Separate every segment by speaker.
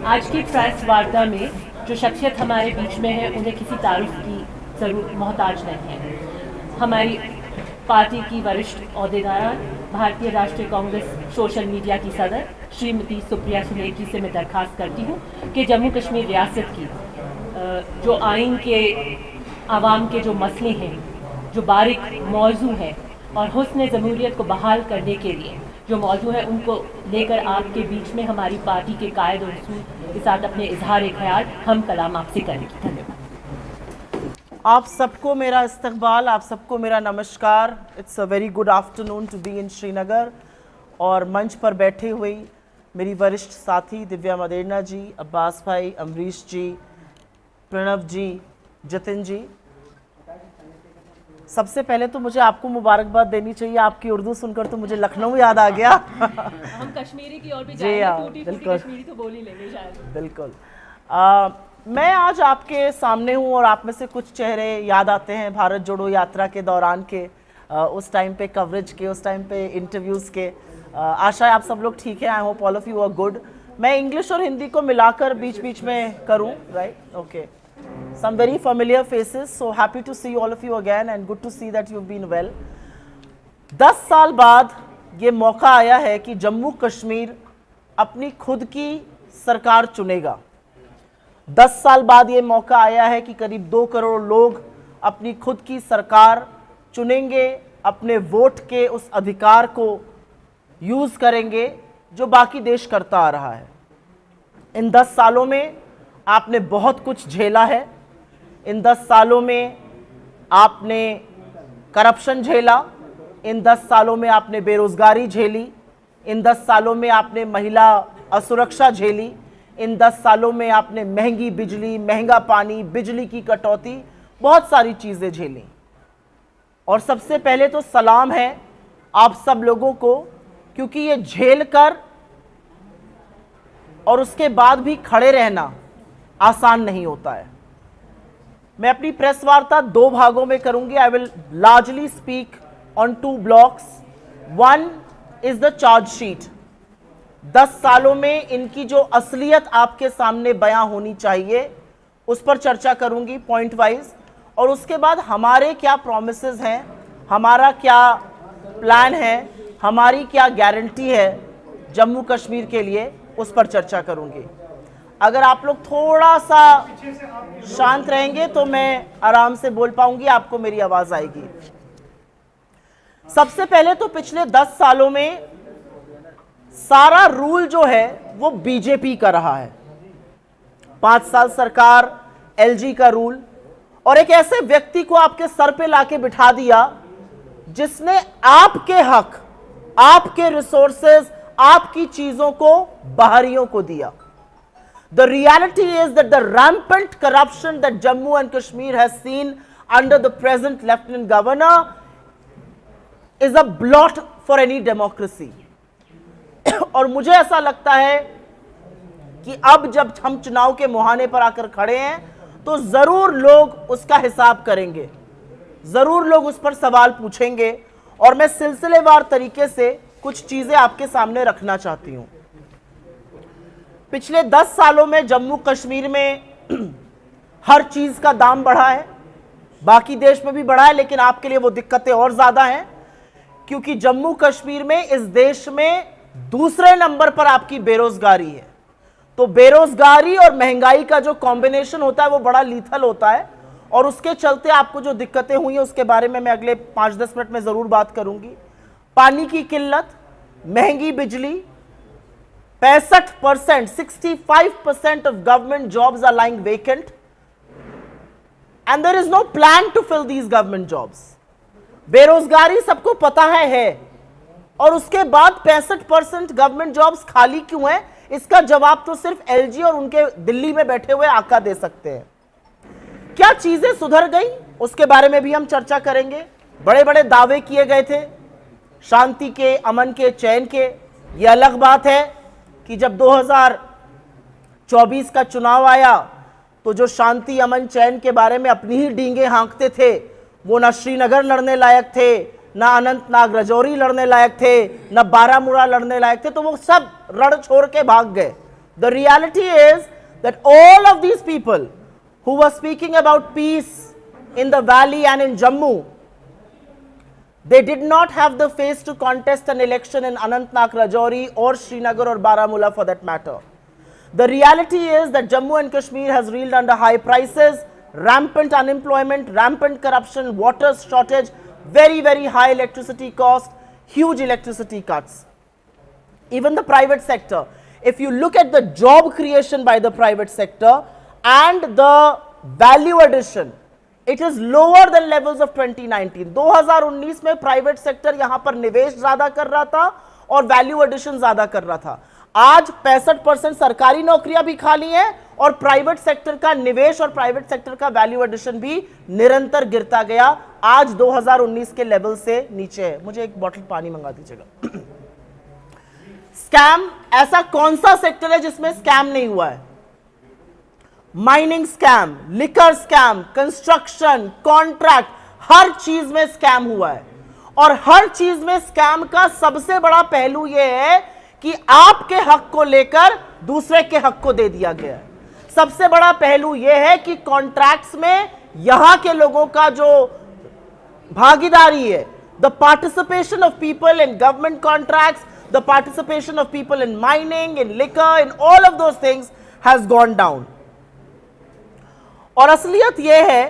Speaker 1: आज की प्रेस वार्ता में जो शख्सियत हमारे बीच में है उन्हें किसी तारीफ की ज़रूर मोहताज नहीं है। हमारी पार्टी की वरिष्ठ अहदेदार भारतीय राष्ट्रीय कांग्रेस सोशल मीडिया की सदर श्रीमती सुप्रिया सुलेखी से मैं दरख्वास्त करती हूँ कि जम्मू कश्मीर रियासत की जो आइन के आवाम के जो मसले हैं, जो बारीक मौजू है और हुस्न जमहूरियत को बहाल करने के लिए जो मौजू है उनको लेकर आपके बीच में हमारी पार्टी के कायद और उसूल के साथ अपने इजहार ख्याल हम कलाम आपसे करेंगे। धन्यवाद।
Speaker 2: आप सबको मेरा इस्तकबाल, आप सबको मेरा नमस्कार। It's a very good afternoon to be in Srinagar. और मंच पर बैठे हुए मेरी वरिष्ठ साथी दिव्या मदेरना जी, अब्बास भाई, अमरीश जी, प्रणव जी, जतिन जी, सबसे पहले तो मुझे आपको मुबारकबाद देनी चाहिए। आपकी उर्दू सुनकर तो मुझे लखनऊ याद आ गया।
Speaker 1: हम कश्मीरी की ओर भी जाएंगे, टूटी कश्मीरी तो बोल ही लेंगे शायद।
Speaker 2: बिल्कुल। मैं आज आपके सामने हूँ और आप में से कुछ चेहरे याद आते हैं भारत जोड़ो यात्रा के दौरान के, उस टाइम पे कवरेज के, उस टाइम पे इंटरव्यूज़ के। आशा है आप सब लोग ठीक हैं। I hope all of you are good. मैं इंग्लिश और हिंदी को मिलाकर बीच बीच में करूँ, right? Okay. Some very familiar faces, so happy to see all of you again and good to see that you've been well. 10 साल बाद ये मौका आया है कि जम्मू कश्मीर अपनी खुद की सरकार चुनेगा। 10 साल बाद ये मौका आया है कि करीब 2 करोड़ लोग अपनी खुद की सरकार चुनेंगे, अपने वोट के उस अधिकार को यूज़ करेंगे जो बाकी देश करता आ रहा है। इन 10 सालों में आपने बहुत कुछ झेला है। इन 10 सालों में आपने करप्शन झेला, इन 10 सालों में आपने बेरोजगारी झेली, इन 10 सालों में आपने महिला असुरक्षा झेली, इन 10 सालों में आपने महंगी बिजली, महंगा पानी, बिजली की कटौती, बहुत सारी चीज़ें झेली। और सबसे पहले तो सलाम है आप सब लोगों को, क्योंकि ये झेल कर और उसके बाद भी खड़े रहना आसान नहीं होता है। मैं अपनी प्रेस वार्ता 2 भागों में करूंगी। I will largely speak on 2 blocks. One is the chargesheet. 10 सालों में इनकी जो असलियत आपके सामने बयां होनी चाहिए उस पर चर्चा करूंगी पॉइंट वाइज। और उसके बाद हमारे क्या प्रोमिसेस हैं, हमारा क्या प्लान है, हमारी क्या गारंटी है जम्मू कश्मीर के लिए, उस पर चर्चा करूंगी। अगर आप लोग थोड़ा सा शांत रहेंगे तो मैं आराम से बोल पाऊंगी, आपको मेरी आवाज आएगी। सबसे पहले तो पिछले 10 सालों में सारा रूल जो है वो बीजेपी का रहा है। 5 साल सरकार एलजी का रूल, और एक ऐसे व्यक्ति को आपके सर पे लाके बिठा दिया जिसने आपके हक, आपके रिसोर्सेज, आपकी चीजों को बाहरियों को दिया। The reality is that the rampant corruption that Jammu and Kashmir has seen under the present Lieutenant Governor is a blot for any democracy. और मुझे ऐसा लगता है कि अब जब हम चुनाव के मुहाने पर आकर खड़े हैं तो जरूर लोग उसका हिसाब करेंगे, जरूर लोग उस पर सवाल पूछेंगे। और मैं सिलसिलेवार तरीके से कुछ चीजें आपके सामने रखना चाहती हूं। पिछले 10 सालों में जम्मू कश्मीर में हर चीज का दाम बढ़ा है, बाकी देश में भी बढ़ा है, लेकिन आपके लिए वो दिक्कतें और ज्यादा हैं क्योंकि जम्मू कश्मीर में इस देश में दूसरे नंबर पर आपकी बेरोजगारी है। तो बेरोजगारी और महंगाई का जो कॉम्बिनेशन होता है वो बड़ा लीथल होता है, और उसके चलते आपको जो दिक्कतें हुई हैं उसके बारे में मैं अगले 5-10 मिनट में जरूर बात करूंगी। पानी की किल्लत, महंगी बिजली, 65%, 65% of government jobs are lying vacant and there is no plan to fill these government jobs. बेरोजगारी सबको पता है और उसके बाद 65% गवर्नमेंट जॉब्स खाली क्यों हैं, इसका जवाब तो सिर्फ एलजी और उनके दिल्ली में बैठे हुए आका दे सकते हैं। क्या चीजें सुधर गई उसके बारे में भी हम चर्चा करेंगे। बड़े बड़े दावे किए गए थे शांति के, अमन के, चैन के। यह अलग बात है कि जब 2024 का चुनाव आया तो जो शांति, अमन, चैन के बारे में अपनी ही डींगे हाँकते थे वो ना श्रीनगर लड़ने लायक थे, ना अनंतनाग राजौरी लड़ने लायक थे, ना बारामूला लड़ने लायक थे, तो वो सब रण छोड़ के भाग गए। The reality is that all of these people who were speaking about peace in the valley and in Jammu, they did not have the face to contest an election in Anantnag, Rajouri or Srinagar or Baramulla for that matter. The reality is that Jammu and Kashmir has reeled under high prices, rampant unemployment, rampant corruption, water shortage, very, very high electricity cost, huge electricity cuts. Even the private sector, if you look at the job creation by the private sector and the value addition, it is lower than levels of 2019. 2019 में private sector यहां पर निवेश ज्यादा कर रहा था और value addition ज्यादा कर रहा था। आज 65% सरकारी नौकरियां भी खाली हैं और प्राइवेट सेक्टर का निवेश और प्राइवेट सेक्टर का वैल्यू एडिशन भी निरंतर गिरता गया, आज 2019 के लेवल से नीचे है। मुझे एक बॉटल पानी मंगा दीजिएगा। स्कैम, ऐसा कौन सा सेक्टर है जिसमें स्कैम नहीं हुआ है? Mining scam, liquor scam, construction, contract, हर चीज में स्कैम हुआ है। और हर चीज में स्कैम का सबसे बड़ा पहलू यह है कि आपके हक को लेकर दूसरे के हक को दे दिया गया है। सबसे बड़ा पहलू यह है कि कॉन्ट्रैक्ट्स में यहां के लोगों का जो भागीदारी है, the participation of people in government contracts, the participation of people in mining, in liquor, in all of those things has gone down. और असलियत यह है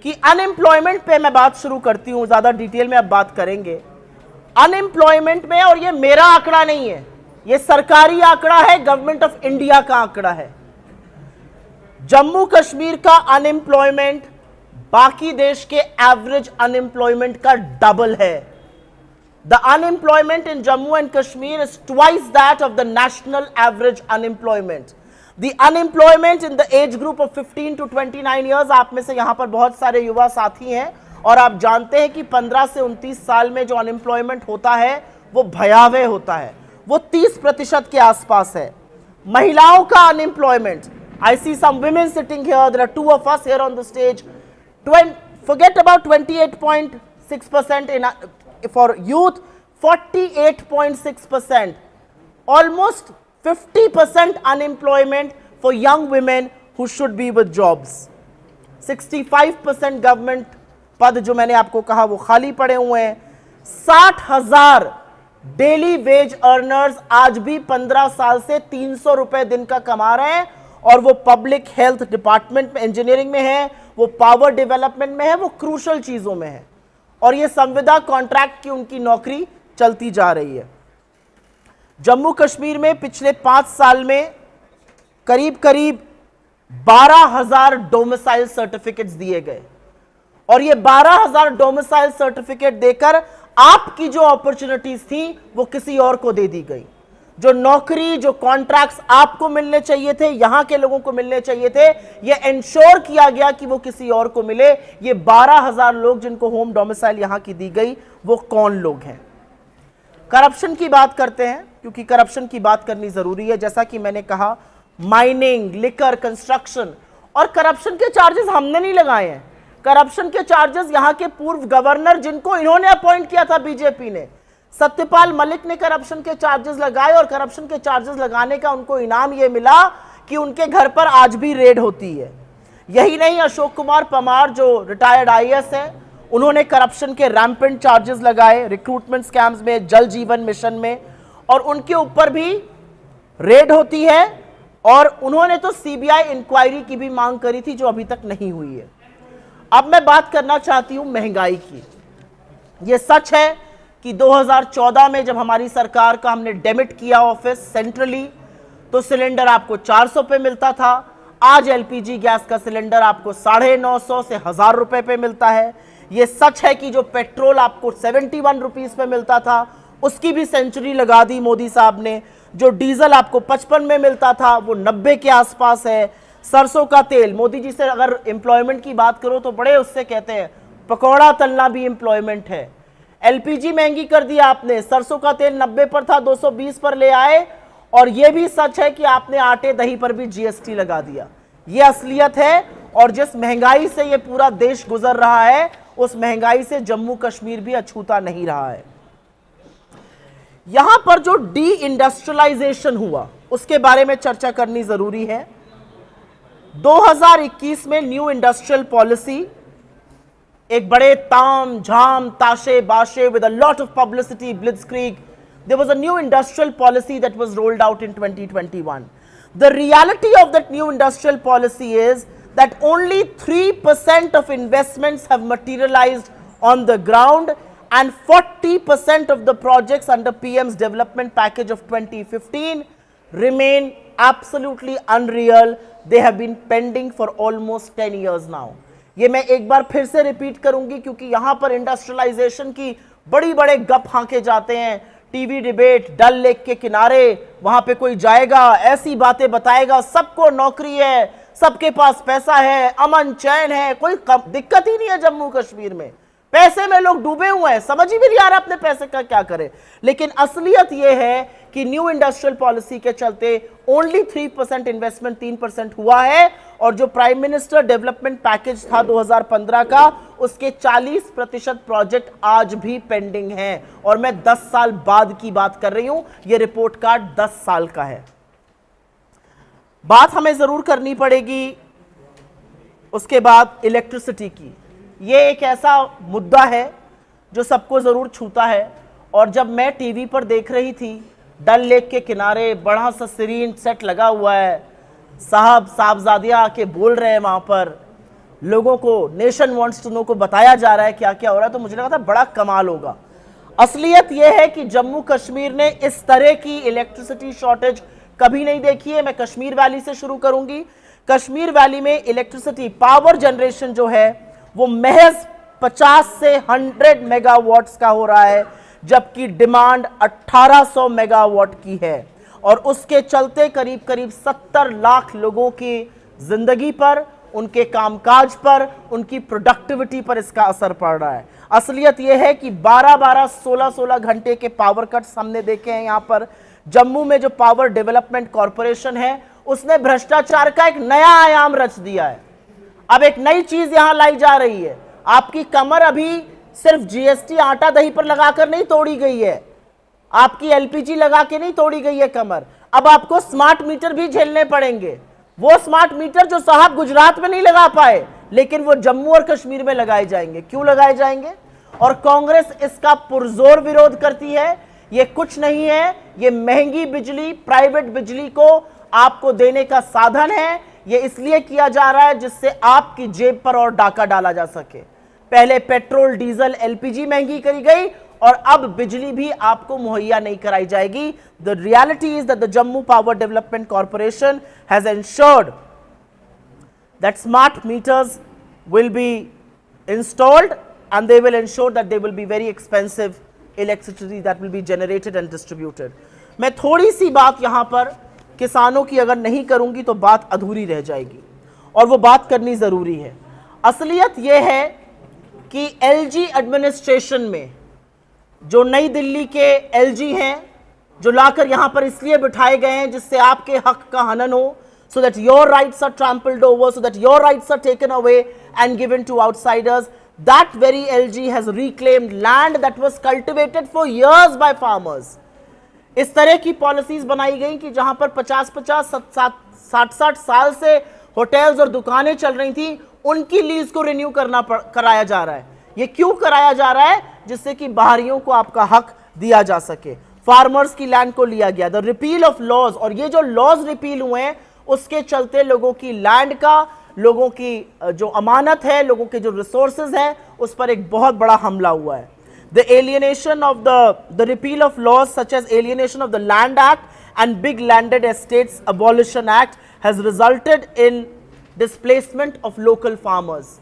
Speaker 2: कि अनएम्प्लॉयमेंट पे मैं बात शुरू करती हूं, ज्यादा डिटेल में अब बात करेंगे। अनएम्प्लॉयमेंट में, और ये मेरा आंकड़ा नहीं है, ये सरकारी आंकड़ा है, गवर्नमेंट ऑफ इंडिया का आंकड़ा है। जम्मू कश्मीर का अनएम्प्लॉयमेंट बाकी देश के एवरेज अनएम्प्लॉयमेंट का डबल है। The unemployment in Jammu and Kashmir is twice that of the national average unemployment. The unemployment in the age group of 15 to 29 years, आप में से यहां पर बहुत सारे युवा साथी हैं और आप जानते हैं कि 15 से 29 साल में जो अनएम्प्लॉयमेंट होता है वो भयावह होता है, वो 30% के आसपास है। महिलाओं का unemployment, I see some women sitting here, there are two of us here on the stage, forget about 28.6% for youth, 48.6%, almost 50% unemployment for young women who should be with jobs. 65% government पद जो मैंने आपको कहा वो खाली पड़े हुए हैं। 60,000 डेली वेज अर्नर्स आज भी 15 साल से 300 रुपए दिन का कमा रहे हैं और वो पब्लिक हेल्थ डिपार्टमेंट में, इंजीनियरिंग में है, वो पावर डेवलपमेंट में है, वो क्रूशल चीजों में है और ये संविदा कॉन्ट्रैक्ट की उनकी नौकरी चलती जा रही है। जम्मू कश्मीर में पिछले 5 साल में करीब करीब 12,000 डोमिसाइल सर्टिफिकेट्स दिए गए और ये 12,000 डोमिसाइल सर्टिफिकेट देकर आपकी जो अपॉर्चुनिटीज थी वो किसी और को दे दी गई। जो नौकरी, जो कॉन्ट्रैक्ट्स आपको मिलने चाहिए थे, यहां के लोगों को मिलने चाहिए थे, ये इंश्योर किया गया कि वो किसी और को मिले। ये 12,000 लोग जिनको होम डोमिसाइल यहां की दी गई, वो कौन लोग हैं? करप्शन की बात करते हैं क्योंकि करप्शन की बात करनी जरूरी है। जैसा कि मैंने कहा, माइनिंग, लिकर, कंस्ट्रक्शन, और करप्शन के चार्जेस हमने नहीं लगाए हैं। करप्शन के चार्जेस यहां के पूर्व गवर्नर, जिनको इन्होंने अपॉइंट किया था बीजेपी ने, सत्यपाल मलिक ने करप्शन के चार्जेस लगाए और करप्शन के चार्जेस लगाने का उनको इनाम यह मिला कि उनके घर पर आज भी रेड होती है। यही नहीं, अशोक कुमार पमार जो रिटायर्ड IAS है, उन्होंने करप्शन के रैम्पेंट चार्जेस लगाए रिक्रूटमेंट स्कैम्स में, जल जीवन मिशन में, और उनके ऊपर भी रेड होती है और उन्होंने तो CBI इंक्वायरी की भी मांग करी थी जो अभी तक नहीं हुई है। अब मैं बात करना चाहती हूं महंगाई की। यह सच है कि 2014 में जब हमारी सरकार का हमने डेमिट किया ऑफिस सेंट्रली, तो सिलेंडर आपको 400 पे मिलता था। आज LPG गैस का सिलेंडर आपको 950 से 1000 रुपए पे मिलता है। यह सच है कि जो पेट्रोल आपको 71 रुपीज पे मिलता था, उसकी भी सेंचुरी लगा दी मोदी साहब ने। जो डीजल आपको 55 में मिलता था, वो 90 के आसपास है। सरसों का तेल, मोदी जी से अगर एम्प्लॉयमेंट की बात करो तो बड़े उससे कहते हैं पकौड़ा तलना भी एम्प्लॉयमेंट है। LPG महंगी कर दिया आपने, सरसों का तेल 90 पर था, 220 पर ले आए। और यह भी सच है कि आपने आटे दही पर भी GST लगा दिया। यह असलियत है। और जिस महंगाई से यह पूरा देश गुजर रहा है, उस महंगाई से जम्मू कश्मीर भी अछूता नहीं रहा है। यहां पर जो डी इंडस्ट्रियलाइजेशन हुआ उसके बारे में चर्चा करनी जरूरी है। 2021 में न्यू इंडस्ट्रियल पॉलिसी, एक बड़े ताम झाम ताशे बाशे with a lot of publicity, blitzkrieg, there was a new industrial policy that was rolled out in 2021. The reality of that new industrial policy is that only 3% of investments have materialized on the ground, and 40% of the projects under PM's development package of 2015 remain absolutely unreal. They have been pending for almost 10 years now. ये मैं एक बार फिर से repeat करूंगी क्योंकि यहां पर industrialisation की बड़ी बड़े गप हांके जाते हैं। टीवी डिबेट, डल लेक के किनारे, वहां पे कोई जाएगा, ऐसी बातें बताएगा, सबको नौकरी है, सबके पास पैसा है, अमन चैन है, कोई दिक्कत ही नहीं है जम्मू कश्मीर में। पैसे में लोग डूबे हुए हैं, समझ ही भी नहीं आ रहा अपने पैसे का क्या करें। लेकिन असलियत यह है कि न्यू इंडस्ट्रियल पॉलिसी के चलते ओनली 3% इन्वेस्टमेंट 3% हुआ है, और जो प्राइम मिनिस्टर डेवलपमेंट पैकेज था 2015 का, उसके 40% प्रोजेक्ट आज भी पेंडिंग हैं। और मैं 10 साल बाद की बात कर रही हूं, यह रिपोर्ट कार्ड 10 साल का है। बात हमें जरूर करनी पड़ेगी उसके बाद इलेक्ट्रिसिटी की। ये एक ऐसा मुद्दा है जो सबको जरूर छूता है, और जब मैं टीवी पर देख रही थी, डल लेक के किनारे बड़ा सा सीरीन सेट लगा हुआ है, साहबजादियां आके बोल रहे हैं वहां पर, लोगों को नेशन वांट्स टू नो को बताया जा रहा है क्या क्या हो रहा है, तो मुझे लगा था बड़ा कमाल होगा। असलियत यह है कि जम्मू कश्मीर ने इस तरह की इलेक्ट्रिसिटी शॉर्टेज कभी नहीं देखी है। मैं कश्मीर वैली से शुरू करूंगी। कश्मीर वैली में इलेक्ट्रिसिटी पावर जनरेशन जो है वो महज 50 से 100 मेगावाट्स का हो रहा है, जबकि डिमांड 1800 मेगावाट की है, और उसके चलते करीब करीब 70 लाख लोगों की जिंदगी पर, उनके कामकाज पर, उनकी प्रोडक्टिविटी पर इसका असर पड़ रहा है। असलियत यह है कि 12-12, 16-16 घंटे के पावर कट्स हमने देखे हैं। यहां पर जम्मू में जो पावर डेवलपमेंट कॉरपोरेशन है, उसने भ्रष्टाचार का एक नया आयाम रच दिया है। अब एक नई चीज यहां लाई जा रही है। आपकी कमर अभी सिर्फ जीएसटी आटा दही पर लगाकर नहीं तोड़ी गई है, आपकी एलपीजी लगा के नहीं तोड़ी गई है कमर। अब आपको स्मार्ट मीटर भी झेलने पड़ेंगे। वो स्मार्ट मीटर जो साहब गुजरात में नहीं लगा पाए, लेकिन वो जम्मू और कश्मीर में लगाए जाएंगे। क्यों लगाए जाएंगे? और कांग्रेस इसका पुरजोर विरोध करती है। ये कुछ नहीं है, ये महंगी बिजली, प्राइवेट बिजली को आपको देने का साधन है। ये इसलिए किया जा रहा है जिससे आपकी जेब पर और डाका डाला जा सके। पहले पेट्रोल, डीजल, एलपीजी महंगी करी गई, और अब बिजली भी आपको मुहैया नहीं कराई जाएगी। The reality is that the Jammu power development corporation has ensured that smart meters will be installed and they will ensure that there will be very expensive electricity that will be generated and distributed. मैं थोड़ी सी बात यहाँ पर किसानों की अगर नहीं करूँगी तो बात अधूरी रह जाएगी, और वो बात करनी ज़रूरी है। असलियत ये है कि एलजी एडमिनिस्ट्रेशन में जो नई दिल्ली के एलजी हैं, जो लाकर यहाँ पर इसलिए बिठाए गए हैं जिससे आपके हक का हनन हो, so that your rights are trampled over, so that your rights are taken away and given to outsiders. That very LG has reclaimed land that was cultivated for years by farmers. इस तरह की policies बनाई गई कि जहां पर 50-50, 60-60 साल से होटल्स और दुकानें चल रही थी, उनकी लीज को रिन्यू कराया जा रहा है। ये क्यों कराया जा रहा है? जिससे कि बाहरियों को आपका हक दिया जा सके। फार्मर्स की लैंड को लिया गया, द रिपील ऑफ लॉज, और ये जो लॉज रिपील हुए हैं उसके चलते लोगों की लैंड का, लोगों की जो अमानत है, लोगों के जो रिसोर्सेज हैं, उस पर एक बहुत बड़ा हमला हुआ है। The alienation of the repeal of laws such as alienation of the land act and big landed estates abolition act has resulted in displacement of local farmers.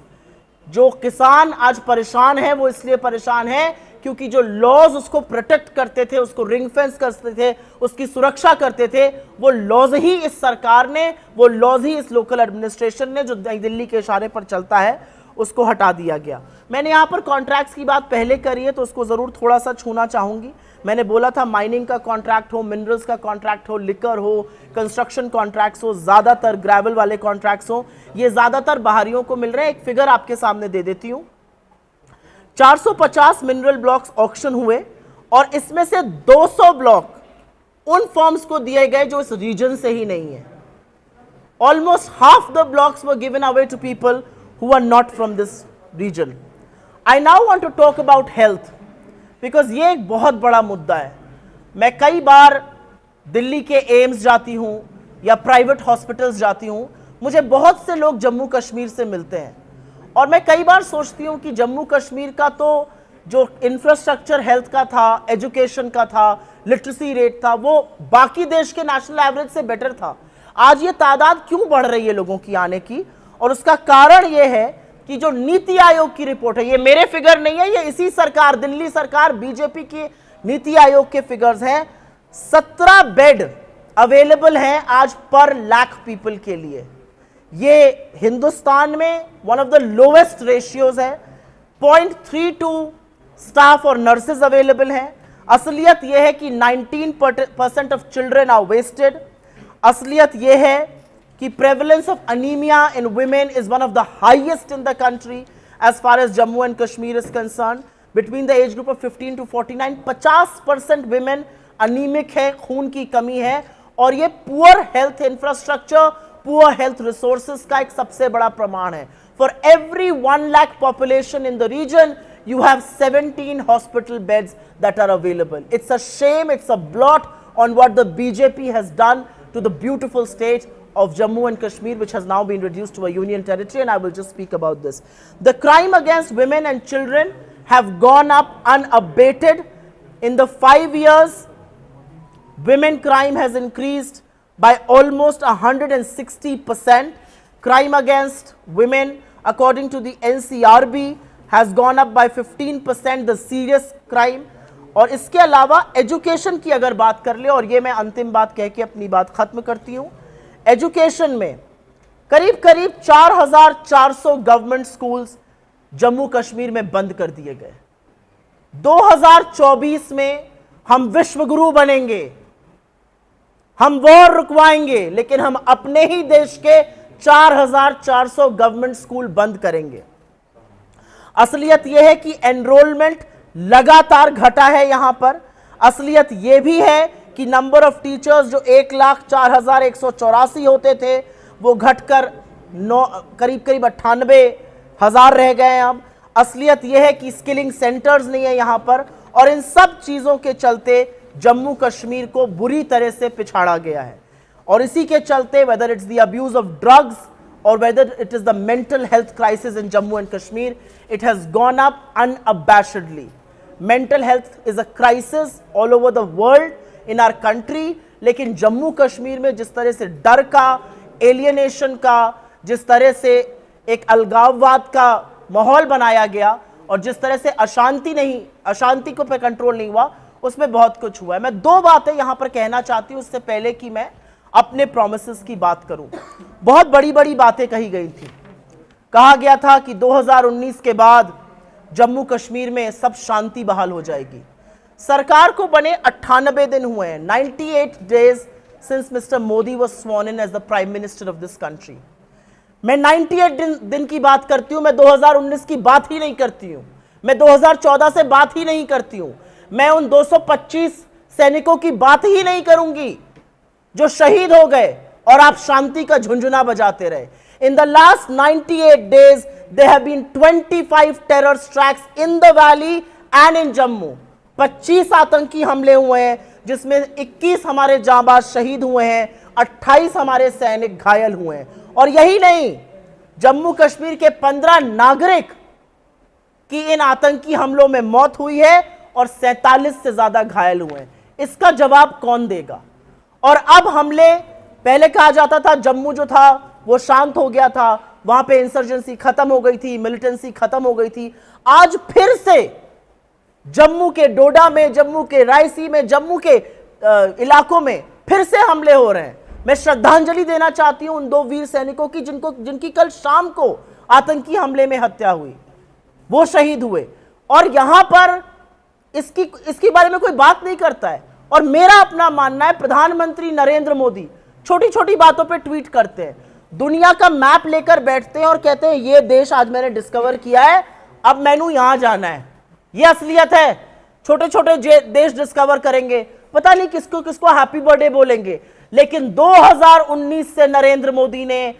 Speaker 2: जो किसान आज परेशान है, वो इसलिए परेशान है क्योंकि जो लॉज उसको प्रोटेक्ट करते थे, उसको रिंग फेंस करते थे, उसकी सुरक्षा करते थे, वो लॉज ही इस सरकार ने, वो लॉज ही इस लोकल एडमिनिस्ट्रेशन ने, जो नई दिल्ली के इशारे पर चलता है, उसको हटा दिया गया। मैंने यहाँ पर कॉन्ट्रैक्ट्स की बात पहले करी है, तो उसको ज़रूर थोड़ा सा छूना चाहूँगी। मैंने बोला था माइनिंग का कॉन्ट्रैक्ट हो, मिनरल्स का कॉन्ट्रैक्ट हो, लिकर हो, कंस्ट्रक्शन कॉन्ट्रैक्ट्स हो, ज़्यादातर ग्रेवल वाले कॉन्ट्रैक्ट्स हो, ये ज़्यादातर बाहरियों को मिल रहे हैं। एक फिगर आपके सामने दे देती हूँ। 450 मिनरल ब्लॉक्स ऑक्शन हुए, और इसमें से 200 ब्लॉक उन फॉर्म्स को दिए गए जो इस रीजन से ही नहीं है। Almost half the blocks were given away to people who are not from this region. I now want to talk about health, because ये एक बहुत बड़ा मुद्दा है। मैं कई बार दिल्ली के एम्स जाती हूं या प्राइवेट हॉस्पिटल्स जाती हूं, मुझे बहुत से लोग जम्मू कश्मीर से मिलते हैं और मैं कई बार सोचती हूं कि जम्मू कश्मीर का तो जो इंफ्रास्ट्रक्चर हेल्थ का था, एजुकेशन का था, लिटरेसी रेट था, वो बाकी देश के नेशनल एवरेज से बेटर था। आज ये तादाद क्यों बढ़ रही है लोगों की आने की? और उसका कारण ये है कि जो नीति आयोग की रिपोर्ट है, ये मेरे फिगर नहीं है, ये इसी सरकार, दिल्ली सरकार बीजेपी की नीति आयोग के फिगर्स हैं। 17 बेड अवेलेबल हैं आज पर लाख पीपल के लिए। ये हिंदुस्तान में one of the lowest ratios है। 0.32 स्टाफ और नर्सेज अवेलेबल हैं। असलियत यह है कि 19% ऑफ चिल्ड्रन आर वेस्टेड। असलियत यह है कि prevalence of anaemia in women is one of the highest in the country as far as Jammu and Kashmir is concern. Between the age group of 15 to 49 50% women anaemic है, खून की कमी है, और ये poor health infrastructure, poor health resources का एक सबसे बड़ा प्रमाण है। For every 1 lakh population in the region, you have 17 hospital beds that are available. It's a shame, it's a blot on what the BJP has done to the beautiful state of Jammu and Kashmir, which has now been reduced to a union territory, and I will just speak about this. The crime against women and children have gone up unabated. In the 5 years, women crime has increased by almost 160%. Crime against women, according to the NCRB, has gone up by 15%, the serious crime. और इसके अलावा education की अगर बात कर ले, और ये मैं अंतिम बात कह के अपनी बात खत्म करती हूँ, एजुकेशन में करीब करीब 4400 गवर्नमेंट स्कूल्स जम्मू कश्मीर में बंद कर दिए गए। 2024 में हम विश्वगुरु बनेंगे, हम वॉर रुकवाएंगे, लेकिन हम अपने ही देश के 4400 गवर्नमेंट स्कूल बंद करेंगे। असलियत यह है कि एनरोलमेंट लगातार घटा है यहां पर। असलियत यह भी है कि नंबर ऑफ टीचर्स जो 1,04,184 होते थे, वो घटकर करीब करीब 98,000 रह गए हैं अब। असलियत यह है कि स्किलिंग सेंटर्स नहीं है यहां पर, और इन सब चीजों के चलते जम्मू कश्मीर को बुरी तरह से पिछाड़ा गया है। और इसी के चलते whether it's the abuse of drugs or whether it is the mental health crisis in Jammu and Kashmir, it has gone up unabashedly. Mental health is a crisis all over the world in our country, लेकिन जम्मू कश्मीर में जिस तरह से डर का, alienation का, जिस तरह से एक अलगाववाद का माहौल बनाया गया, और जिस तरह से अशांति को पे कंट्रोल नहीं हुआ, उसमें बहुत कुछ हुआ है। मैं 2 बातें यहां पर कहना चाहती हूं उससे पहले कि मैं अपने प्रोमिसेस की बात करूं। बहुत बड़ी बड़ी बातें कही गई थी। कहा गया था कि 2019 के बाद जम्मू कश्मीर में सब शांति बहाल हो जाएगी। सरकार को बने 98 दिन हुए हैं, 98 days since Mr. Modi was sworn in as the Prime Minister of this country. मैं 98 दिन की बात करती हूं, मैं 2019 की बात ही नहीं करती हूं, मैं 2014 से बात ही नहीं करती हूं, मैं उन 225 सैनिकों की बात ही नहीं करूंगी जो शहीद हो गए और आप शांति का झुंझुना बजाते रहे। In the last 98 days, there have been 25 terror strikes in the valley and in Jammu. 25 आतंकी हमले हुए हैं, जिसमें 21 हमारे जांबाज शहीद हुए हैं, 28 हमारे सैनिक घायल हुए हैं। और यही नहीं, जम्मू कश्मीर के 15 नागरिक की इन आतंकी हमलों में मौत हुई है और 47 से ज्यादा घायल हुए हैं। इसका जवाब कौन देगा? और अब हमले, पहले कहा जाता था जम्मू जो था वो शांत हो गया था, वहां पे इंसर्जेंसी खत्म हो गई थी, मिलिटेंसी खत्म हो गई थी। आज फिर से जम्मू के डोडा में, जम्मू के रायसी में, जम्मू के इलाकों में फिर से हमले हो रहे हैं। मैं श्रद्धांजलि देना चाहती हूं उन 2 वीर सैनिकों की जिनकी कल शाम को आतंकी हमले में हत्या हुई, वो शहीद हुए। और यहां पर इसके बारे में कोई बात नहीं करता है। और मेरा अपना मानना है, प्रधानमंत्री नरेंद्र मोदी छोटी छोटी बातों पे ट्वीट करते हैं, दुनिया का मैप लेकर बैठते हैं और कहते हैं ये देश आज मैंने डिस्कवर किया है, अब मैनू यहां जाना है। ये असलियत है। छोटे छोटे देश डिस्कवर करेंगे, पता नहीं किसको किसको हैप्पी बर्थडे बोलेंगे, लेकिन 2019 से नरेंद्र मोदी ने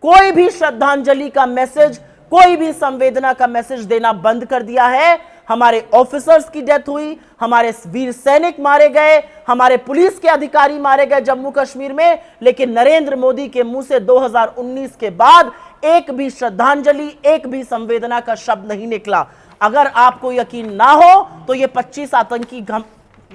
Speaker 2: कोई भी श्रद्धांजलि का मैसेज, कोई भी संवेदना का मैसेज देना बंद कर दिया है। हमारे ऑफिसर्स की डेथ हुई, हमारे वीर सैनिक मारे गए, हमारे पुलिस के अधिकारी मारे गए जम्मू कश्मीर में, लेकिन नरेंद्र मोदी के मुंह से 2019 के बाद एक भी श्रद्धांजलि, एक भी संवेदना का शब्द नहीं निकला। अगर आपको यकीन ना हो तो ये 25 आतंकी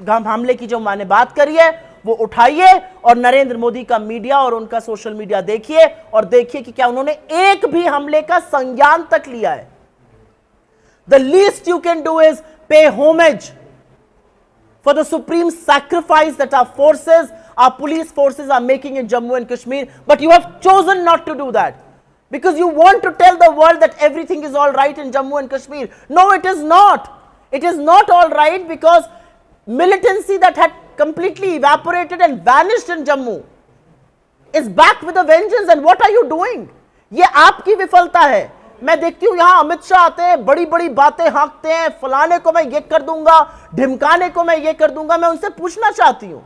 Speaker 2: हमले की जो मैंने बात करी है वो उठाइए और नरेंद्र मोदी का मीडिया और उनका सोशल मीडिया देखिए और देखिए कि क्या उन्होंने एक भी हमले का संज्ञान तक लिया है। The least you can do is pay homage for the supreme sacrifice that our forces, our police forces are making in Jammu and Kashmir, but you have chosen not to do that because you want to tell the world that everything is all right in Jammu and Kashmir. No, it is not. It is not all right because militancy that had completely evaporated and vanished in Jammu is back with a vengeance. And what are you doing? ये आपकी विफलता है। मैं देखती हूं यहां अमित शाह आते हैं, बड़ी बड़ी बातें हाँकते हैं, फलाने को मैं ये कर दूंगा, ढिमकाने को मैं ये कर दूंगा। मैं उनसे पूछना चाहती हूं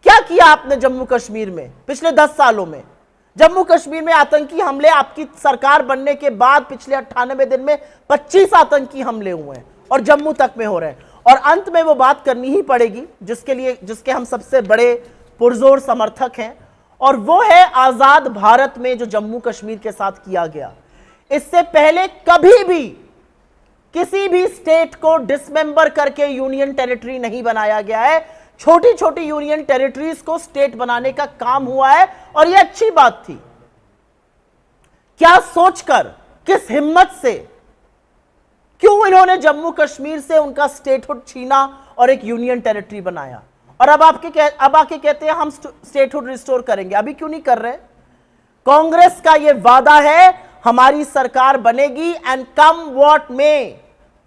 Speaker 2: क्या किया आपने जम्मू कश्मीर में पिछले 10 सालों में? जम्मू कश्मीर में आतंकी हमले आपकी सरकार बनने के बाद पिछले 98 दिन में 25 आतंकी हमले हुए हैं और जम्मू तक में हो रहे हैं। और अंत में वो बात करनी ही पड़ेगी जिसके हम सबसे बड़े पुरजोर समर्थक हैं, और वो है आजाद भारत में जो जम्मू कश्मीर के साथ किया गया। इससे पहले कभी भी किसी भी स्टेट को डिसमेंबर करके यूनियन टेरिटरी नहीं बनाया गया है। छोटी छोटी यूनियन टेरिटरीज को स्टेट बनाने का काम हुआ है और यह अच्छी बात थी। क्या सोचकर, किस हिम्मत से, क्यों इन्होंने जम्मू कश्मीर से उनका स्टेटहुड छीना और एक यूनियन टेरिटरी बनाया? और अब आके कहते हैं हम स्टेटहुड रिस्टोर करेंगे। अभी क्यों नहीं कर रहे? कांग्रेस का यह वादा है हमारी सरकार बनेगी and come what may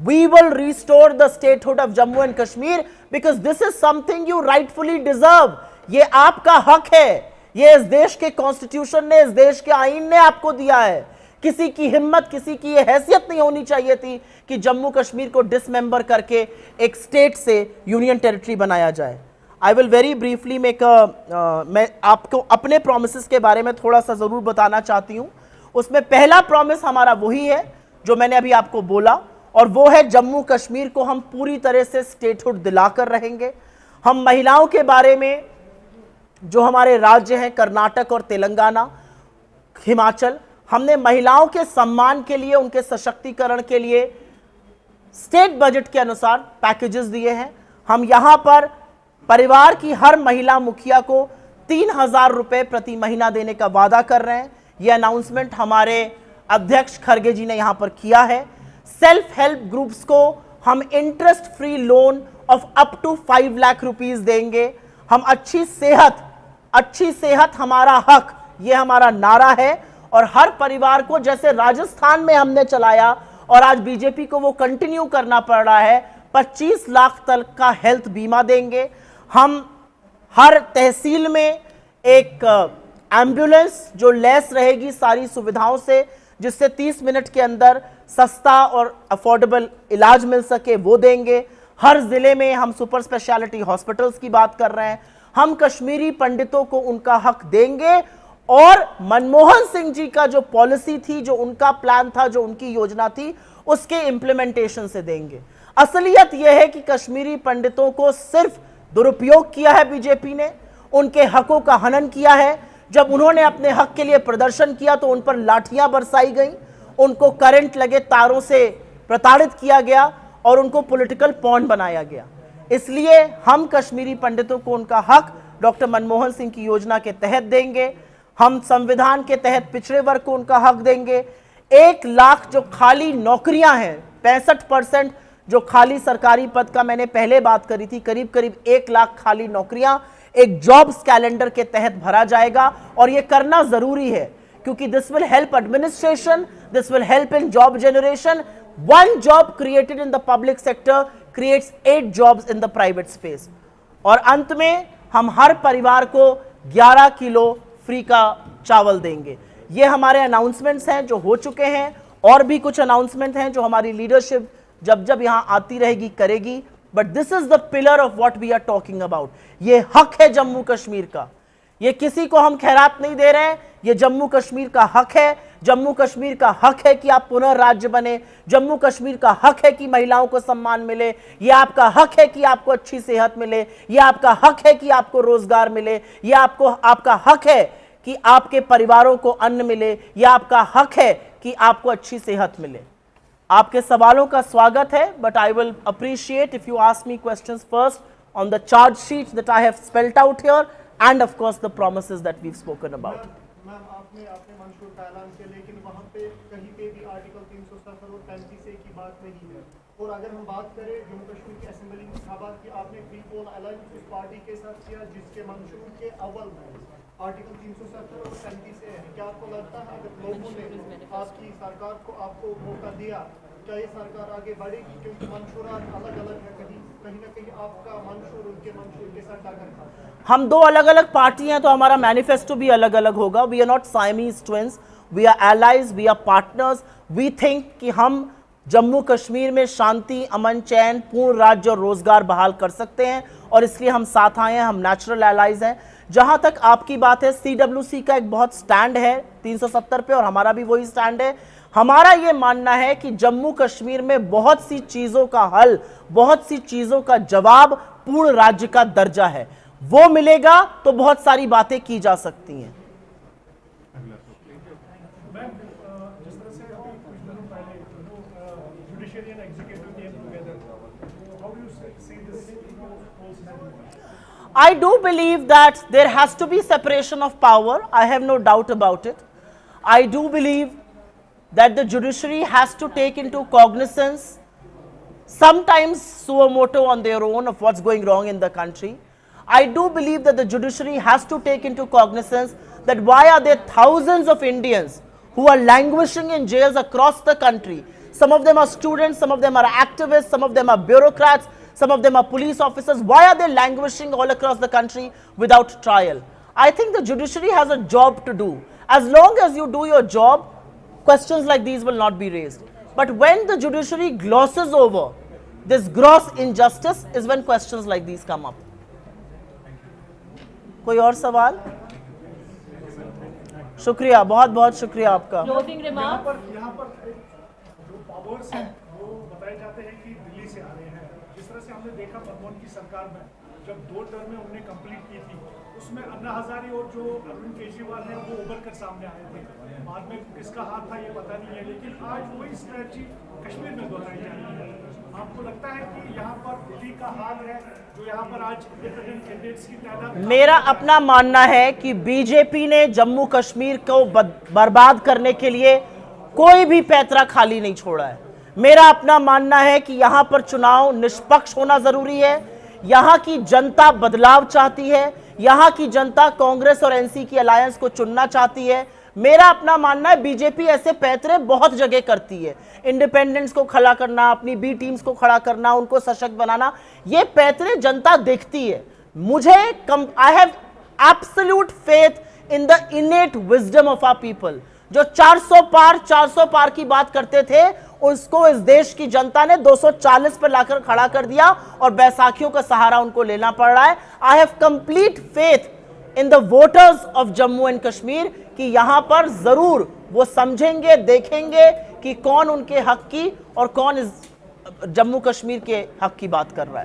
Speaker 2: we will restore the statehood of Jammu and Kashmir because this is something you rightfully deserve. ये आपका हक है, ये इस देश के कॉन्स्टिट्यूशन ने, इस देश के आईन ने आपको दिया है। किसी की हिम्मत, किसी की यह हैसियत नहीं होनी चाहिए थी कि जम्मू कश्मीर को डिसमेंबर करके एक स्टेट से यूनियन टेरिटरी बनाया जाए। आई विल वेरी ब्रीफली मैं आपको अपने प्रोमिसेस के बारे में थोड़ा सा जरूर बताना चाहती हूं। उसमें पहला प्रॉमिस हमारा वही है जो मैंने अभी आपको बोला, और वो है जम्मू कश्मीर को हम पूरी तरह से स्टेटहुड दिलाकर रहेंगे। हम महिलाओं के बारे में, जो हमारे राज्य हैं कर्नाटक और तेलंगाना, हिमाचल, हमने महिलाओं के सम्मान के लिए, उनके सशक्तिकरण के लिए स्टेट बजट के अनुसार पैकेजेस दिए हैं। हम यहां पर परिवार की हर महिला मुखिया को 3000 रुपए प्रति महीना देने का वादा कर रहे हैं। यह अनाउंसमेंट हमारे अध्यक्ष खरगे जी ने यहां पर किया है। सेल्फ हेल्प ग्रुप्स को हम interest free loan of up to 5 lakh rupees देंगे। हम अच्छी सेहत हमारा हक, यह हमारा नारा है। और हर परिवार को, जैसे राजस्थान में हमने चलाया और आज बीजेपी को वो कंटिन्यू करना पड़ रहा है, 25 लाख तक का हेल्थ बीमा देंगे। हम हर तहसील में एक एम्बुलेंस जो लैस रहेगी सारी सुविधाओं से, जिससे 30 मिनट के अंदर सस्ता और अफोर्डेबल इलाज मिल सके, वो देंगे। हर जिले में हम सुपर स्पेशलिटी हॉस्पिटल्स की बात कर रहे हैं। हम कश्मीरी पंडितों को उनका हक देंगे और मनमोहन सिंह जी का जो पॉलिसी थी, जो उनका प्लान था, जो उनकी योजना थी, उसके इंप्लीमेंटेशन से देंगे। असलियत यह है कि कश्मीरी पंडितों को सिर्फ दुरुपयोग किया है बीजेपी ने, उनके हकों का हनन किया है। जब उन्होंने अपने हक के लिए प्रदर्शन किया तो उन पर लाठियां बरसाई गई, उनको करंट लगे तारों से प्रताड़ित किया गया और उनको पॉलिटिकल पॉन बनाया गया। इसलिए हम कश्मीरी पंडितों को उनका हक डॉक्टर मनमोहन सिंह की योजना के तहत देंगे। हम संविधान के तहत पिछड़े वर्ग को उनका हक देंगे। 1 लाख जो खाली नौकरियां हैं, 65% जो खाली सरकारी पद का मैंने पहले बात करी थी, करीब करीब 1 लाख खाली नौकरियां एक जॉब्स कैलेंडर के तहत भरा जाएगा। और यह करना जरूरी है क्योंकि this will help administration, this will help in job generation. 1 job created in the public sector creates 8 jobs in the private space. और अंत में हम हर परिवार को 11 किलो फ्री का चावल देंगे। ये हमारे अनाउंसमेंट्स हैं जो हो चुके हैं, और भी कुछ अनाउंसमेंट हैं जो हमारी लीडरशिप जब जब यहां आती रहेगी करेगी। But this is the pillar of what we are talking about. ये हक है जम्मू कश्मीर का, ये किसी को हम खैरात नहीं दे रहे हैं, ये जम्मू कश्मीर का हक है। जम्मू कश्मीर का हक है कि आप पुनः राज्य बने, जम्मू कश्मीर का हक है कि महिलाओं को सम्मान मिले, ये आपका हक है कि आपको अच्छी सेहत मिले, ये आपका हक है कि आपको रोजगार मिले, ये आपका हक है कि आपके परिवारों को अन्न मिले, ये आपका हक है कि आपको अच्छी सेहत मिले। आपके सवालों का स्वागत है, but I will appreciate if you ask me questions first on the charge sheet that I have spelled out here and of course the promises that we have spoken about.
Speaker 3: Ma'am आपने मंशूर का ऐलान किया, लेकिन वहाँ पे कहीं पे भी आर्टिकल 370 और 35A की बात नहीं है। और अगर हम बात करें जम्मू कश्मीर की असेंबली इंतखाबात की, आपने फ्री पोल अलायंस उस पार्टी के साथ किया जिसके मंशूर के अव्वल में आर्टिकल 370 और 35A है। क्या आपको लगता है अगर लोगों ने आपकी सरकार को आपको मौका दिया, क्या ये सरकार आगे बढ़ेगी? क्योंकि मंशूरात अलग अलग है, कहीं ना कहीं आपका मंशूर उनके मंशूर के साथ टक्कर खाता है।
Speaker 2: हम दो अलग अलग पार्टी हैं तो हमारा मैनिफेस्टो भी अलग अलग होगा। We are not Siamese twins, we are allies, we are partners. We think कि हम जम्मू कश्मीर में शांति, अमन, चैन, पूर्ण राज्य और रोजगार बहाल कर सकते हैं और इसलिए हम साथ आए हैं, हम नेचुरल एलाइज हैं। जहां तक आपकी बात है, CWC का एक बहुत स्टैंड है 370 पे और हमारा भी वही स्टैंड है। हमारा ये मानना है कि जम्मू कश्मीर में बहुत सी चीजों का हल, बहुत सी चीजों का जवाब पूर्ण राज्य का दर्जा है। वो मिलेगा तो बहुत सारी बातें की जा सकती हैं।
Speaker 3: जिस तरह से अभी कुछ दिनों पहले judiciary and executive came together, how do you see this whole scenario?
Speaker 2: I do believe that there has to be separation of power. I have no doubt about it. I do believe that the judiciary has to take into cognizance, sometimes suo motu on their own, of what's going wrong in the country. I do believe that the judiciary has to take into cognizance that why are there thousands of Indians who are languishing in jails across the country. Some of them are students, some of them are activists, some of them are bureaucrats, some of them are police officers. Why are they languishing all across the country without trial? I think the judiciary has a job to do. As long as you do your job, questions like these will not be raised. But when the judiciary glosses over this gross injustice is when questions like these come up. कोई और सवाल? शुक्रिया, बहुत बहुत शुक्रिया आपका।
Speaker 1: Closing remark.
Speaker 3: यहाँ पर जो पावर्स हैं वो बताए जाते हैं कि दिल्ली से आ रहे हैं। जिस तरह से हमने देखा मनमोहन की सरकार में जब 2 टर्में उन्होंने कंप्लीट की थी, उसमें अन्ना हजारे और जो अरविंद केजरीवाल है वो उभर कर सामने आए थे। बाद में किसका हाथ था ये पता नहीं है, लेकिन आज वही स्ट्रेटजी कश्मीर में दोहराई जा रही है। आपको लगता है कि यहाँ पर दिल्ली का हाल है जो यहाँ पर आज इंडिपेंडेंट कैंडिडेट्स की तादाद?
Speaker 2: मेरा अपना मानना है कि बीजेपी ने जम्मू कश्मीर को बर्बाद करने के लिए कोई भी पैतरा खाली नहीं छोड़ा है। मेरा अपना मानना है कि यहाँ पर चुनाव निष्पक्ष होना जरूरी है। यहाँ की जनता बदलाव चाहती है, यहाँ की जनता कांग्रेस और एनसी की अलायंस को चुनना चाहती है। मेरा अपना मानना है बीजेपी ऐसे पैतरे बहुत जगह करती है, इंडिपेंडेंट्स को खड़ा करना, अपनी बी टीम्स को खड़ा करना, उनको सशक्त बनाना, ये पैतरे जनता देखती है। मुझे I have absolute faith in the innate wisdom of our people. जो 400 पार की बात करते थे, उसको इस देश की जनता ने 240 पर लाकर खड़ा कर दिया और बैसाखियों का सहारा उनको लेना पड़ रहा है। I have complete faith in the voters of Jammu and Kashmir कि यहां पर जरूर वो समझेंगे, देखेंगे कि कौन उनके हक की और कौन इस जम्मू कश्मीर के हक की बात कर रहा है।